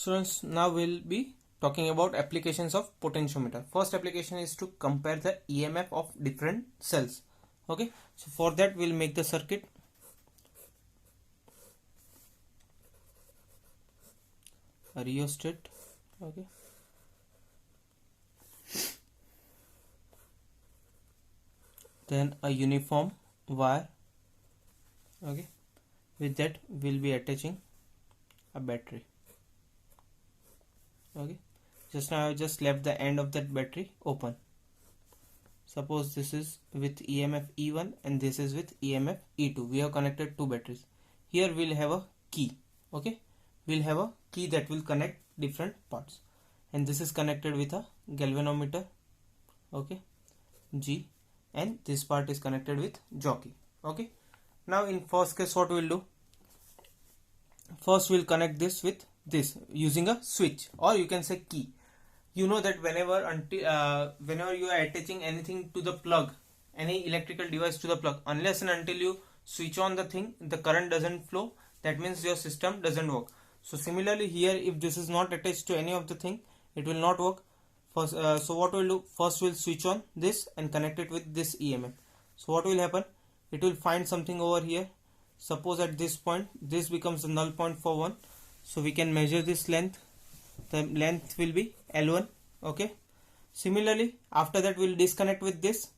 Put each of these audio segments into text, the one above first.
Students, now we'll be talking about applications of potentiometer. First application is to compare the EMF of different cells. Okay, so for that we'll make the circuit. A rheostat. Okay. Then a uniform wire. Okay. With that we'll be attaching a battery. Okay, just now I just left the end of that battery open. Suppose this is with EMF E1 and this is with EMF E2. We have connected two batteries. Here we'll have a key. Okay, we'll have a key that will connect different parts, and this is connected with a galvanometer. Okay, G, and this part is connected with jockey. Okay, now in first case what we'll do, first we'll connect this with this using a switch, or you can say key. You know that whenever you are attaching anything to the plug, any electrical device to the plug, unless and until you switch on the thing, the current doesn't flow. That means your system doesn't work. So similarly here, if this is not attached to any of the thing, it will not work. First, so what we'll do, first we'll switch on this and connect it with this EMF. So what will happen, it will find something over here. Suppose at this point this becomes the null point for 1, so we can measure this length. The length will be L1. Okay, similarly after that we'll disconnect with this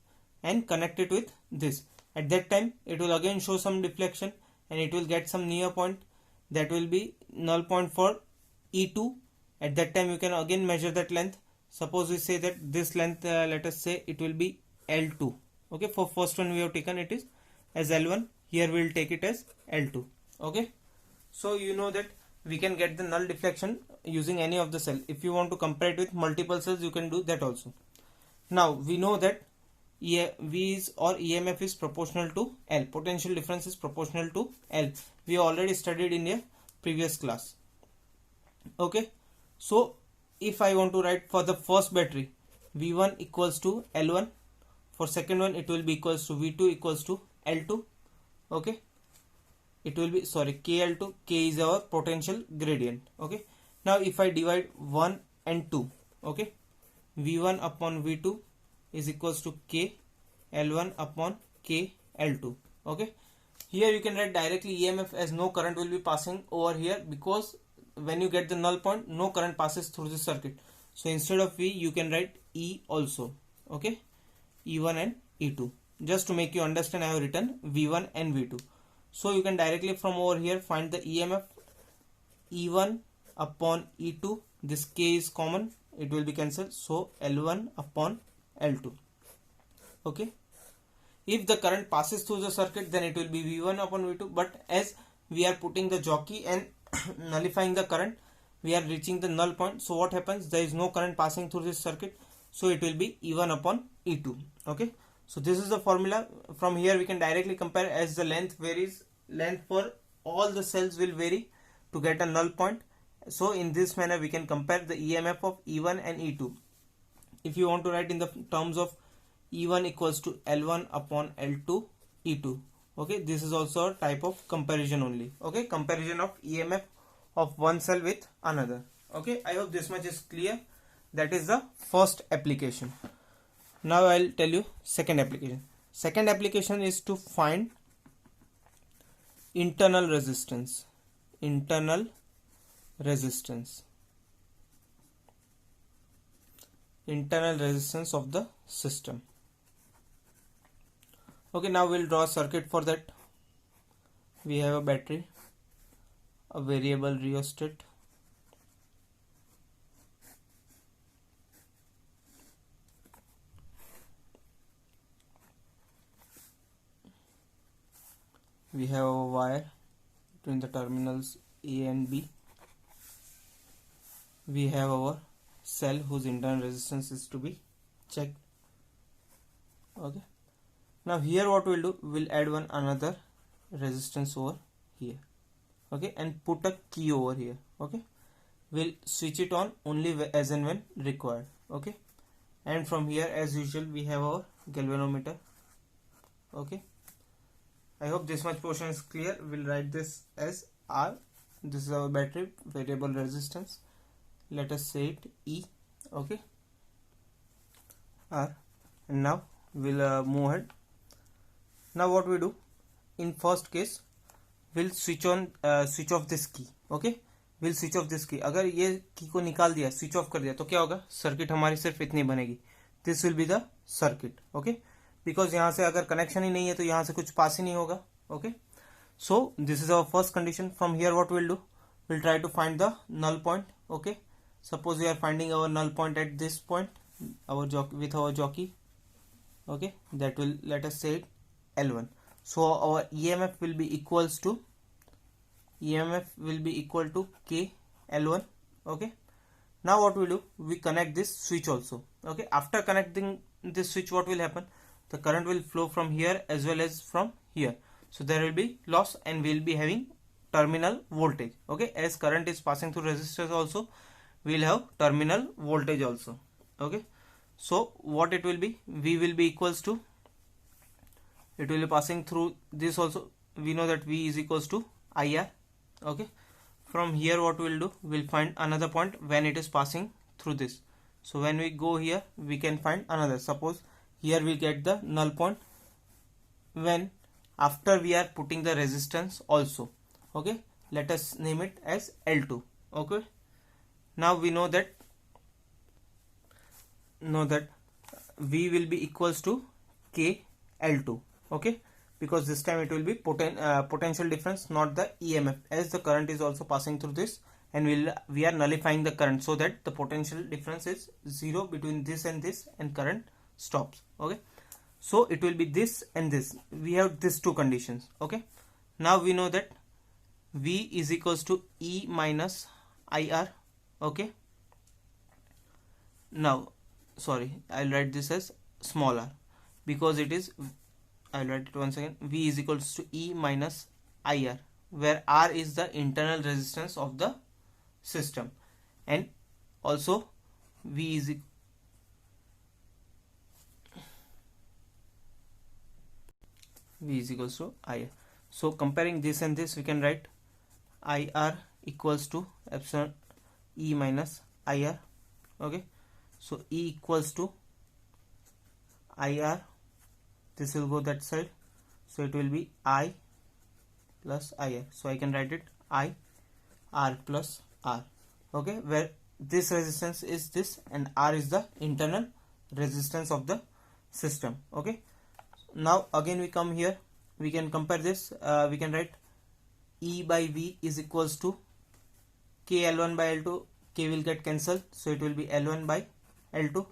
and connect it with this. At that time it will again show some deflection and it will get some near point, that will be null point for E2. At that time you can again measure that length. Suppose we say that this length, let us say it will be L2. Okay, for first one we have taken it is as L1, here we will take it as L2. Okay, so you know that we can get the null deflection using any of the cell. If you want to compare it with multiple cells, you can do that also. Now we know that V is or EMF is proportional to L. Potential difference is proportional to L. We already studied in a previous class. Okay, so if I want to write for the first battery, V1 equals to L1. For second one it will be equals to V2 equals to L2. Okay, it will be KL2. K is our potential gradient. Okay, now if I divide 1 and 2, okay, V1 upon V2 is equals to K L1 upon K L2. Okay, here you can write directly EMF as no current will be passing over here, because when you get the null point, no current passes through the circuit. So instead of V you can write E also. Okay, E1 and E2. Just to make you understand, I have written V1 and V2. So you can directly from over here find the EMF E1 upon E2. This K is common, it will be cancelled. So L1 upon L2. Okay, if the current passes through the circuit, then it will be V1 upon V2. But as we are putting the jockey and nullifying the current, we are reaching the null point. So what happens, there is no current passing through this circuit, so it will be E1 upon E2. Okay, so this is the formula. From here we can directly compare, as the length varies, length for all the cells will vary to get a null point. So in this manner we can compare the EMF of E1 and E2. If you want to write in the terms of E1 equals to L1 upon L2 E2. Okay, this is also a type of comparison only. Okay, comparison of EMF of one cell with another. Okay, I hope this much is clear. That is the first application. Now I'll tell you second application. Second application is to find internal resistance. Internal resistance. Internal resistance of the system. Okay, now we'll draw a circuit for that. We have a battery, a variable rheostat, we have a wire between the terminals A and B. We have our cell whose internal resistance is to be checked. Okay, now here what we'll do, we'll add one another resistance over here. Okay, and put a key over here. Okay, we'll switch it on only as and when required. Okay, and from here as usual we have our galvanometer. Okay, I hope this much portion is clear. We'll write this as R. This is our battery, variable resistance. let us say it E. Okay, R, and now we'll move ahead. Now what we do in first case, we'll switch off this key. Okay, we'll switch off this key. अगर ये की को निकाल दिया, switch off कर दिया, तो क्या होगा, सर्किट हमारी सिर्फ इतनी बनेगी. This will be the circuit. Okay, because यहाँ से अगर कनेक्शन ही नहीं है तो यहाँ से कुछ पास ही नहीं होगा. Okay, so this is our first condition. From here what we'll do, we'll try to find the null point. Okay, suppose we are finding our null point at this point, our jockey with our jockey. Okay, that will, let us say it L1. So our EMF will be equal to K L1. Okay, now what we do, we connect this switch also. Okay, after connecting this switch, what will happen, the current will flow from here as well as from here. So there will be loss and we will be having terminal voltage. Okay, as current is passing through resistors also, we will have terminal voltage also. Okay, so what it will be, V will be equals to, it will be passing through this also. We know that V is equals to IR. Okay, from here what we will do, we will find another point when it is passing through this. So when we go here, we can find another. Suppose here we get the null point when after we are putting the resistance also. Okay, let us name it as L2. Okay, now we know that V will be equals to K L2. Okay, because this time it will be potential difference, not the EMF, as the current is also passing through this, and we are nullifying the current so that the potential difference is 0 between this and current stops. Okay, so it will be this and this. We have these two conditions. Okay, now we know that V is equals to E minus IR. Okay, now sorry, I'll write this as small r, because it is, I'll write it once again, V is equals to E minus IR, where R is the internal resistance of the system, and also V is equals to IR. So comparing this and this, we can write IR equals to epsilon E minus IR. Okay, so E equals to IR, this will go that side, so it will be I plus IR. So I can write it I R plus R. Okay, where this resistance is this and R is the internal resistance of the system. Okay, now again we come here, we can compare this. We can write E by V is equals to K L1 by L2. K will get cancelled, so it will be L1 by L2.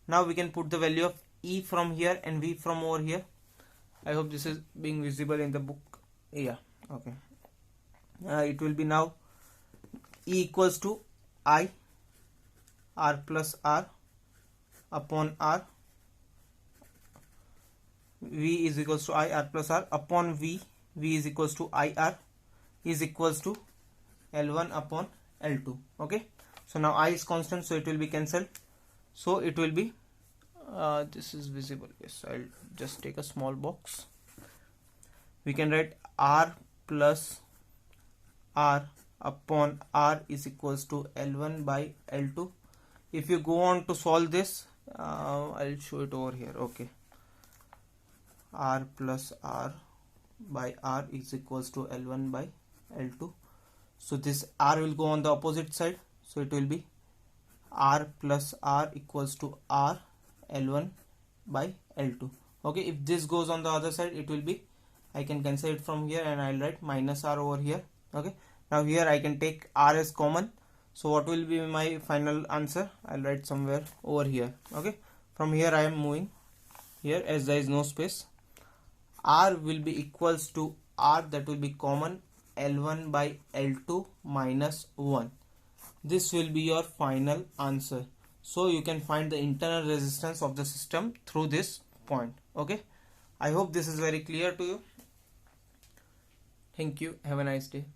Now we can put the value of E from here and V from over here. I hope this is being visible in the book. Yeah, okay. It will be now E equals to I R plus R upon R. V is equals to I R plus R upon V. V is equals to IR is equals to L1 upon L2. Okay, so now I is constant, so it will be cancelled. So it will be, this is visible, yes, I'll just take a small box. We can write R plus R upon R is equals to L1 by L2. If you go on to solve this, I'll show it over here. Okay, R plus R by R is equals to L1 by L2. So this R will go on the opposite side, so it will be R plus R equals to R L1 by L2. Okay, if this goes on the other side, it will be, I can cancel it from here and I'll write minus R over here. Okay, now here I can take R as common, so what will be my final answer? I'll write somewhere over here. Okay, from here I am moving here, as there is no space. R will be equals to R, that will be common, L1 by L2 minus 1. This will be your final answer. So you can find the internal resistance of the system through this point. Okay, I hope this is very clear to you. Thank you. Have a nice day.